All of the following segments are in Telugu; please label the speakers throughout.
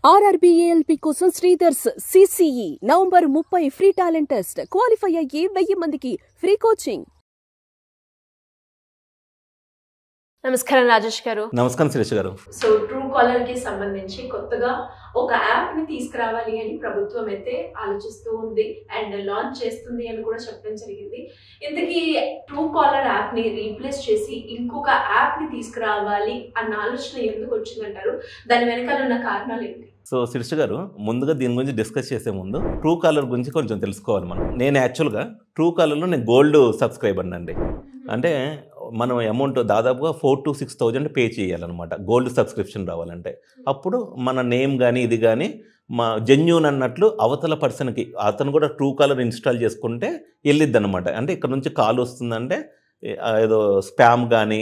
Speaker 1: ఆర్ఆర్బీఏఎల్పీ కోసం Sridhar's CCE November 30 free talent test. Qualify అయ్యి 1000 మందికి ఫ్రీ కోచింగ్.
Speaker 2: నమస్కారం రాజేష్ గారు.
Speaker 3: నమస్కారం శిరీష గారు.
Speaker 2: సో ట్రూ కాలర్ కి సంబంధించి కొత్తగా ఒక యాప్ ని తీసుకురావాలి అని ప్రభుత్వం అయితే ఆలోచిస్తూ ఉంది అండ్ లాంచ్ చేస్తుంది అని కూడా చెప్పడం జరిగింది. ఇంతకీ ట్రూ కాలర్ యాప్ ని రీప్లేస్ చేసి ఇంకొక యాప్ ని తీసుకురావాలి అన్న ఆలోచన ఎందుకు వచ్చిందంటారు? దాని వెనకాల ఉన్న కారణాలు ఏంటి?
Speaker 3: సో శిరీష గారు, ముందుగా దీని గురించి డిస్కస్ చేసే ముందు ట్రూ కాలర్ గురించి కొంచెం తెలుసుకోవాలి మనం. నేను యాక్చువల్గా ట్రూ కాలర్లో నేను గోల్డ్ సబ్స్క్రైబర్ అండి. అంటే మనం అమౌంట్ దాదాపుగా 4,000 to 6,000 పే చేయాలన్నమాట గోల్డ్ సబ్స్క్రిప్షన్ రావాలంటే. అప్పుడు మన నేమ్ కానీ ఇది కానీ మా జెన్యూన్ అన్నట్లు అవతల పర్సన్కి అతను కూడా ట్రూ కాలర్ ఇన్స్టాల్ చేసుకుంటే వెళ్ళిద్ది అనమాట. అంటే ఇక్కడ నుంచి కాల్ వస్తుందంటే ఏదో స్పామ్ కానీ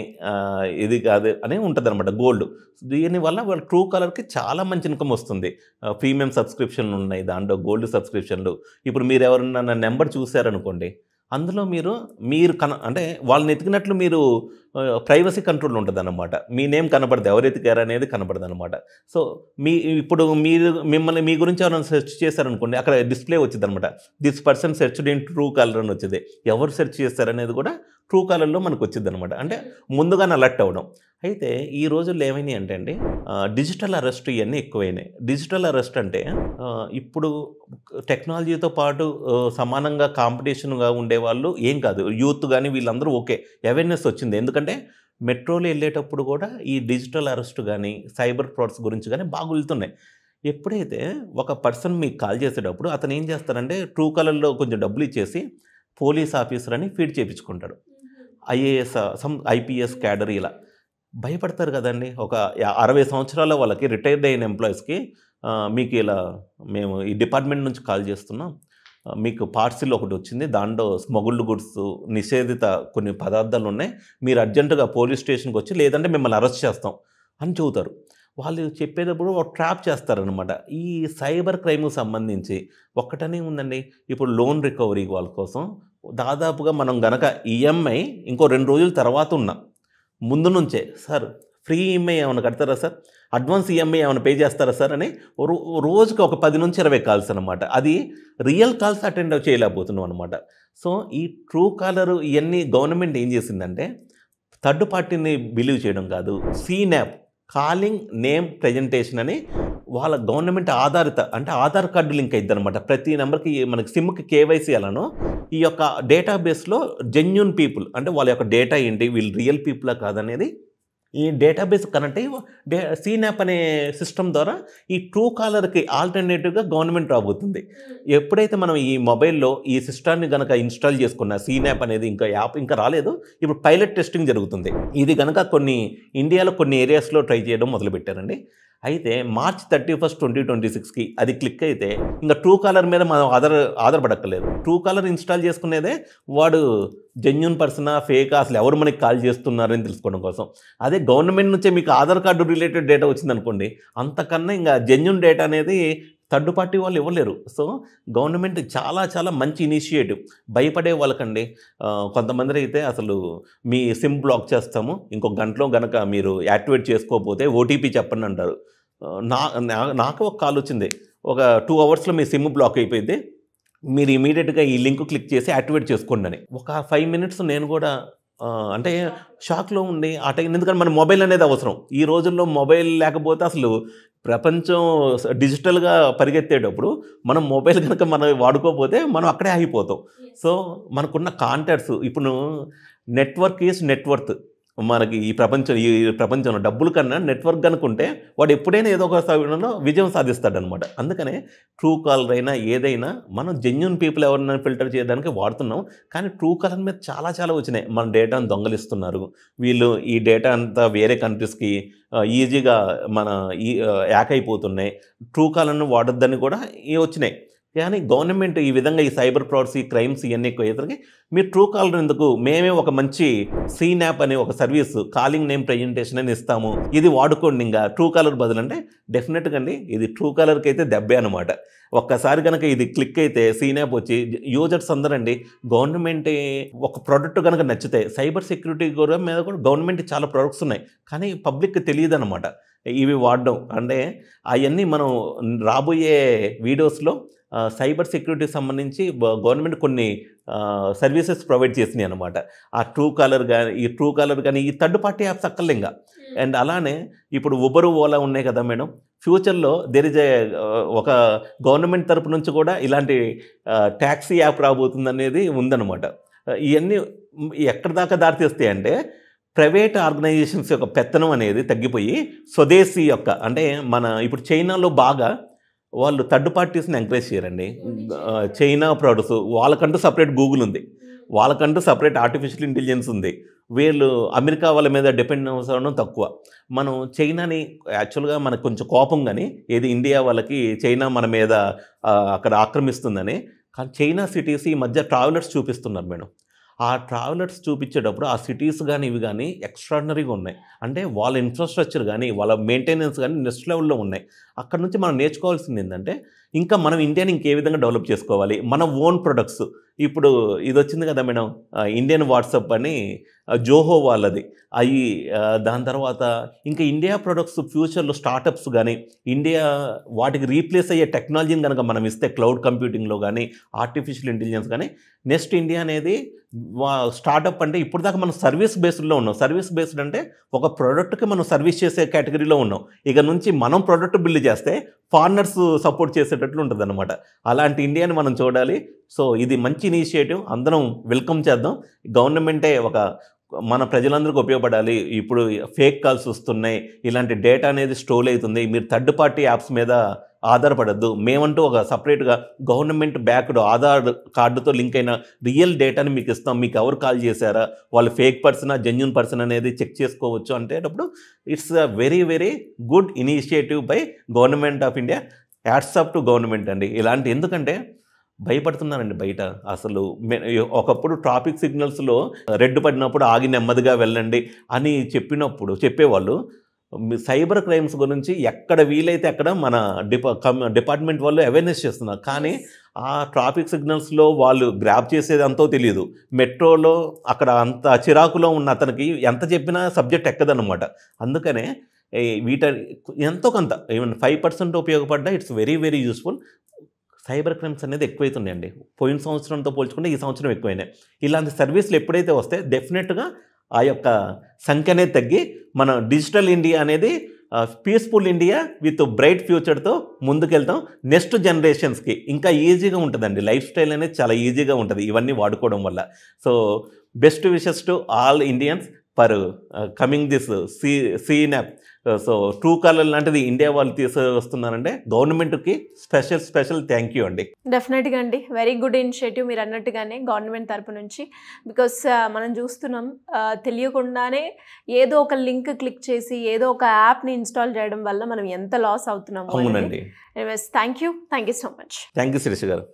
Speaker 3: ఇది కాదు అని ఉంటుంది అనమాట గోల్డ్. దీనివల్ల వాళ్ళ ట్రూ కాలర్కి చాలా మంచి ఇన్కమ్ వస్తుంది. ప్రీమియం సబ్స్క్రిప్షన్లు ఉన్నాయి దాంట్లో, గోల్డ్ సబ్స్క్రిప్షన్లు. ఇప్పుడు మీరు ఎవరన్నా నా నెంబర్ చూసారనుకోండి, అందులో మీరు అంటే వాళ్ళని ఎతికినట్లు మీరు ప్రైవసీ కంట్రోల్ ఉంటుంది అన్నమాట. మీ నేమ్ కనపడదు, ఎవరు ఎతికారు అనేది కనపడదు అనమాట. సో ఇప్పుడు మిమ్మల్ని మీ గురించి ఎవరైనా సెర్చ్ చేశారనుకోండి, అక్కడ డిస్ప్లే వచ్చింది అనమాట. This person searched in Truecaller అని వచ్చింది. ఎవరు సెర్చ్ చేస్తారనేది కూడా ట్రూ కాలర్లో మనకు వచ్చింది అనమాట. అంటే ముందుగానే అలర్ట్ అవ్వడం. అయితే ఈ రోజుల్లో ఏమైనాయి అంటే అండి, డిజిటల్ అరెస్ట్ ఇవన్నీ ఎక్కువైనాయి. డిజిటల్ అరెస్ట్ అంటే ఇప్పుడు టెక్నాలజీతో పాటు సమానంగా కాంపిటీషన్గా ఉండేవాళ్ళు ఏం కాదు, యూత్ కానీ వీళ్ళందరూ ఓకే, అవేర్నెస్ వచ్చింది. ఎందుకంటే మెట్రోలో వెళ్ళేటప్పుడు కూడా ఈ డిజిటల్ అరెస్ట్ కానీ సైబర్ ఫ్రాడ్స్ గురించి కానీ బాగా వెళ్తున్నాయి. ఎప్పుడైతే ఒక పర్సన్ మీకు కాల్ చేసేటప్పుడు అతను ఏం చేస్తారంటే ట్రూ కాలర్లో కొంచెం డబ్బులు ఇచ్చేసి పోలీస్ ఆఫీసర్ అని ఫీడ్ చేయించుకుంటాడు. ఐఏఎస్ ఐపీఎస్ క్యాడర్ ఇలా భయపడతారు కదండి. ఒక 60 సంవత్సరాల వాళ్ళకి రిటైర్డ్ అయిన ఎంప్లాయీస్కి మీకు ఇలా మేము ఈ డిపార్ట్మెంట్ నుంచి కాల్ చేస్తున్నాం, మీకు పార్సిల్ ఒకటి వచ్చింది, దాంట్లో స్మగుల్డ్ గుడ్స్ నిషేధిత కొన్ని పదార్థాలు ఉన్నాయి, మీరు అర్జెంటుగా పోలీస్ స్టేషన్కి వచ్చి లేదంటే మిమ్మల్ని అరెస్ట్ చేస్తాం అని చెబుతారు. వాళ్ళు చెప్పేటప్పుడు ఒక ట్రాప్ చేస్తారనమాట. ఈ సైబర్ క్రైమ్కి సంబంధించి ఒక్కటనే ఉందండి. ఇప్పుడు లోన్ రికవరీ వాళ్ళ కోసం దాదాపుగా మనం గనక ఈఎంఐ ఇంకో 2 రోజుల తర్వాత ఉన్నా ముందు నుంచే, సార్ ఫ్రీ ఈఎంఐ ఏమైనా కడతారా సార్, అడ్వాన్స్ ఈఎంఐ ఏమైనా పే చేస్తారా సార్ అని రోజుకి ఒక 10 నుంచి 20 కాల్స్ అనమాట. అది రియల్ కాల్స్ అటెండ్ చేయలేకపోతున్నాం అనమాట. సో ఈ ట్రూ కాలర్ ఇవన్నీ గవర్నమెంట్ ఏం చేసిందంటే థర్డ్ పార్టీని బిలీవ్ చేయడం కాదు, సీనాప్ కాలింగ్ నేమ్ ప్రజెంటేషన్ అని వాళ్ళ గవర్నమెంట్ ఆధారిత, అంటే ఆధార్ కార్డు లింక్ అయిద్ది అనమాట. ప్రతి నెంబర్కి మనకి సిమ్కి కేవైసీ అలానో ఈ యొక్క డేటాబేస్లో జెన్యూన్ పీపుల్ అంటే వాళ్ళ యొక్క డేటా ఏంటి, వీళ్ళు రియల్ పీపులా కాదనేది ఈ డేటాబేస్ కనెక్ట్ అయ్యి సీనాప్ అనే సిస్టమ్ ద్వారా ఈ ట్రూ కాలర్కి ఆల్టర్నేటివ్గా గవర్నమెంట్ రాబోతుంది. ఎప్పుడైతే మనం ఈ మొబైల్లో ఈ సిస్టాన్ని కనుక ఇన్స్టాల్ చేసుకున్న సీనాప్ అనేది ఇంకా యాప్ ఇంకా రాలేదు, ఇప్పుడు పైలట్ టెస్టింగ్ జరుగుతుంది. ఇది కనుక ఇండియాలో కొన్ని ఏరియాస్లో ట్రై చేయడం మొదలుపెట్టారండి. అయితే March 31, 2026కి అది క్లిక్ అయితే ఇంకా ట్రూ కాలర్ మీద మనం ఆధారపడక్కర్లేదు. ట్రూ కాలర్ ఇన్స్టాల్ చేసుకునేదే వాడు జెన్యూన్ పర్సనా ఫేకా, అసలు ఎవరు మనకి కాల్ చేస్తున్నారని తెలుసుకోవడం కోసం. అదే గవర్నమెంట్ నుంచే మీకు ఆధార్ కార్డు రిలేటెడ్ డేటా వచ్చిందనుకోండి, అంతకన్నా ఇంకా జెన్యూన్ డేటా అనేది థర్డ్ పార్టీ వాళ్ళు ఇవ్వలేరు. సో గవర్నమెంట్ చాలా చాలా మంచి ఇనిషియేటివ్. భయపడే వాళ్ళకండి. కొంతమంది అయితే అసలు మీ సిమ్ బ్లాక్ చేస్తాము, ఇంకొక గంటలో కనుక మీరు యాక్టివేట్ చేసుకోకపోతే ఓటీపీ చెప్పండి అంటారు. నాకు ఒక కాల్ వచ్చింది, ఒక 2 అవర్స్లో మీ సిమ్ బ్లాక్ అయిపోయింది, మీరు ఇమీడియట్గా ఈ లింక్ క్లిక్ చేసి యాక్టివేట్ చేసుకోండి అని. ఒక 5 minutes నేను కూడా అంటే షాక్లో ఉండి ఆ టైం, ఎందుకంటే మన మొబైల్ అనేది అవసరం. ఈ రోజుల్లో మొబైల్ లేకపోతే అసలు ప్రపంచం డిజిటల్గా పరిగెత్తేటప్పుడు మనం మొబైల్ కనుక మనం వాడుకోకపోతే మనం అక్కడే ఆగిపోతాం. సో మనకున్న కాంటాక్ట్స్, ఇప్పుడు నెట్వర్క్ ఈజ్ నెట్వర్త్. మనకి ఈ ప్రపంచంలో డబ్బుల కన్నా నెట్వర్క్ కనుకుంటే వాడు ఎప్పుడైనా ఏదో ఒక సమయంలో విజయం సాధిస్తాడనమాట. అందుకనే ట్రూ కాలర్ అయినా ఏదైనా మనం జెన్యూన్ పీపుల్ ఎవరైనా ఫిల్టర్ చేయడానికి వాడుతున్నాం. కానీ ట్రూ కాలర్ మీద చాలా చాలా వచ్చినాయి. మన డేటాను దొంగలిస్తున్నారు వీళ్ళు, ఈ డేటా అంతా వేరే కంట్రీస్కి ఈజీగా మన యాక్ అయిపోతున్నాయి, ట్రూ కాలర్ను వాడొద్దని కూడా వచ్చినాయి. కానీ గవర్నమెంట్ ఈ విధంగా ఈ సైబర్ ఫ్రాడ్స్, ఈ క్రైమ్స్ ఇవన్నీ ఎక్కువ అయ్యేసరికి మీరు ట్రూ కాలర్ ఎందుకు, మేమే ఒక మంచి సీనాప్ అనే ఒక సర్వీస్ కాలింగ్ నేమ్ ప్రజెంటేషన్ అని ఇస్తాము, ఇది వాడుకోండి ఇంకా ట్రూ కాలర్ బదులు అంటే డెఫినెట్గా అండి ఇది ట్రూ కాలర్కి అయితే దెబ్బే అనమాట. ఒక్కసారి కనుక ఇది క్లిక్ అయితే సీనాప్ వచ్చి యూజర్స్ అందరండి గవర్నమెంట్ ఒక ప్రోడక్ట్ కనుక నచ్చితే, సైబర్ సెక్యూరిటీ మీద కూడా గవర్నమెంట్ చాలా ప్రొడక్ట్స్ ఉన్నాయి కానీ పబ్లిక్కి తెలియదు అనమాట. ఇవి వాడడం అంటే అవన్నీ మనం రాబోయే వీడియోస్లో సైబర్ సెక్యూరిటీకి సంబంధించి గవర్నమెంట్ కొన్ని సర్వీసెస్ ప్రొవైడ్ చేసినాయి అనమాట. ఆ ట్రూ కాలర్ కానీ ఈ థర్డ్ పార్టీ యాప్స్ అక్కర్లేంగా. అండ్ అలానే ఇప్పుడు ఉబర్, ఓలా ఉన్నాయి కదా మేడం, ఫ్యూచర్లో దేర్ ఇస్ ఒక గవర్నమెంట్ తరపు నుంచి కూడా ఇలాంటి ట్యాక్సీ యాప్ రాబోతుంది అనేది ఉందన్నమాట. ఇవన్నీ ఎక్కడి దాకా దారితీస్తాయి అంటే ప్రైవేట్ ఆర్గనైజేషన్స్ యొక్క పెత్తనం అనేది తగ్గిపోయి స్వదేశీ యొక్క అంటే మన ఇప్పుడు చైనాలో బాగా వాళ్ళు థర్డ్ పార్టీస్ని ఎంకరేజ్ చేయరండి. చైనా ప్రొడక్ట్స్ వాళ్ళకంటూ సపరేట్ గూగుల్ ఉంది, వాళ్ళకంటూ సపరేట్ ఆర్టిఫిషియల్ ఇంటెలిజెన్స్ ఉంది. వీళ్ళు అమెరికా వాళ్ళ మీద డిపెండ్ అవ్వడం తక్కువ. మనం చైనాని యాక్చువల్గా మనకు కొంచెం కోపం కానీ ఏది ఇండియా వాళ్ళకి చైనా మన మీద అక్కడ ఆక్రమిస్తుందని. కానీ చైనా సిటీస్ ఈ మధ్య ట్రావెలర్స్ చూపిస్తున్నారు మేడం. ఆ ట్రావెలర్స్ చూపించేటప్పుడు ఆ సిటీస్ కానీ ఇవి కానీ ఎక్స్ట్రాడినరీగా ఉన్నాయి. అంటే వాళ్ళ ఇన్ఫ్రాస్ట్రక్చర్ కానీ వాళ్ళ మెయింటెనెన్స్ కానీ నెక్స్ట్ లెవెల్లో ఉన్నాయి. అక్కడ నుంచి మనం నేర్చుకోవాల్సింది ఏంటంటే ఇంకా మనం ఇండియాని ఇంకే విధంగా డెవలప్ చేసుకోవాలి, మన ఓన్ ప్రొడక్ట్స్. ఇప్పుడు ఇది వచ్చింది కదా మేడం, ఇండియన్ వాట్సాప్ అని జోహో వాళ్ళది అవి. దాని తర్వాత ఇంకా ఇండియా ప్రొడక్ట్స్ ఫ్యూచర్లో స్టార్టప్స్ కానీ ఇండియా వాటికి రీప్లేస్ అయ్యే టెక్నాలజీని కనుక మనం ఇస్తే క్లౌడ్ కంప్యూటింగ్లో కానీ ఆర్టిఫిషియల్ ఇంటెలిజెన్స్ కానీ నెక్స్ట్ ఇండియా అనేది స్టార్టప్ అంటే ఇప్పుడు దాకా మనం సర్వీస్ బేస్డ్లో ఉన్నాం. సర్వీస్ బేస్డ్ అంటే ఒక ప్రోడక్ట్కి మనం సర్వీస్ చేసే కేటగిరీలో ఉన్నాం. ఇక నుంచి మనం ప్రోడక్ట్ బిల్డ్ చేస్తే ఫారినర్స్ సపోర్ట్ చేసేటట్లు ఉంటుంది అనమాట. అలాంటి ఇండియాని మనం చూడాలి. సో ఇది మంచి ఇనిషియేటివ్, అందరం వెల్కమ్ చేద్దాం. గవర్నమెంటే మన ప్రజలందరికీ ఉపయోగపడాలి. ఇప్పుడు ఫేక్ కాల్స్ వస్తున్నాయి, ఇలాంటి డేటా అనేది స్టోర్ అవుతుంది. మీరు థర్డ్ పార్టీ యాప్స్ మీద ఆధారపడద్దు. మేమంటూ ఒక సపరేట్గా గవర్నమెంట్ బ్యాక్డ్ ఆధార్ కార్డుతో లింక్ అయిన రియల్ డేటాని మీకు ఇస్తాం. మీకు ఎవరు కాల్ చేశారా, వాళ్ళు ఫేక్ పర్సనా జెన్యూన్ పర్సన్ అనేది చెక్ చేసుకోవచ్చు. అంటేటప్పుడు it's a very very good initiative by government of India. Hats off to government అండి. ఇలాంటి ఎందుకంటే భయపడుతున్నారండి బయట. అసలు ఒకప్పుడు ట్రాఫిక్ సిగ్నల్స్లో రెడ్ పడినప్పుడు ఆగి నెమ్మదిగా వెళ్ళండి అని చెప్పేవాళ్ళు. సైబర్ క్రైమ్స్ గురించి ఎక్కడ వీలైతే అక్కడ మన డిపార్ట్మెంట్ వాళ్ళు అవేర్నెస్ చేస్తున్నారు. కానీ ఆ ట్రాఫిక్ సిగ్నల్స్లో వాళ్ళు గ్రాప్ చేసేది అంతో తెలియదు. మెట్రోలో అక్కడ అంత చిరాకులో ఉన్న అతనికి ఎంత చెప్పినా సబ్జెక్ట్ ఎక్కదన్నమాట. అందుకనే ఎంతో కొంత ఈవెన్ 5% ఉపయోగపడ్డా it's very very useful. Cyber crimes అనేది ఎక్కువైతున్నాయండి. పోయిన సంవత్సరంతో పోల్చుకుంటే ఈ సంవత్సరం ఎక్కువైనాయి. ఇలాంటి సర్వీసులు ఎప్పుడైతే వస్తే డెఫినెట్గా ఆ యొక్క సంఖ్య అనేది తగ్గి మన డిజిటల్ ఇండియా అనేది పీస్ఫుల్ ఇండియా విత్ బ్రైట్ ఫ్యూచర్తో ముందుకెళ్తాం. నెక్స్ట్ జనరేషన్స్కి ఇంకా ఈజీగా ఉంటుందండి. లైఫ్ స్టైల్ అనేది చాలా ఈజీగా ఉంటుంది ఇవన్నీ వాడుకోవడం వల్ల. So best wishes to all Indians for coming this scene app. So true caller లాంటిది ఇండియా వాళ్ళు తీసుకొస్తున్నారంటే గవర్నమెంట్కి స్పెషల్ థ్యాంక్ యూ అండి.
Speaker 2: డెఫినెట్గా అండి, వెరీ గుడ్ ఇనిషియేటివ్ మీరు అన్నట్టుగానే గవర్నమెంట్ తరపు నుంచి. బికాస్ మనం చూస్తున్నాం తెలియకుండానే ఏదో ఒక లింక్ క్లిక్ చేసి ఏదో ఒక యాప్ని ఇన్స్టాల్ చేయడం వల్ల మనం ఎంత లాస్ అవుతున్నాము.
Speaker 3: అవునండి.
Speaker 2: Anyways thank you so much.
Speaker 3: Thank you Shirisha గారు.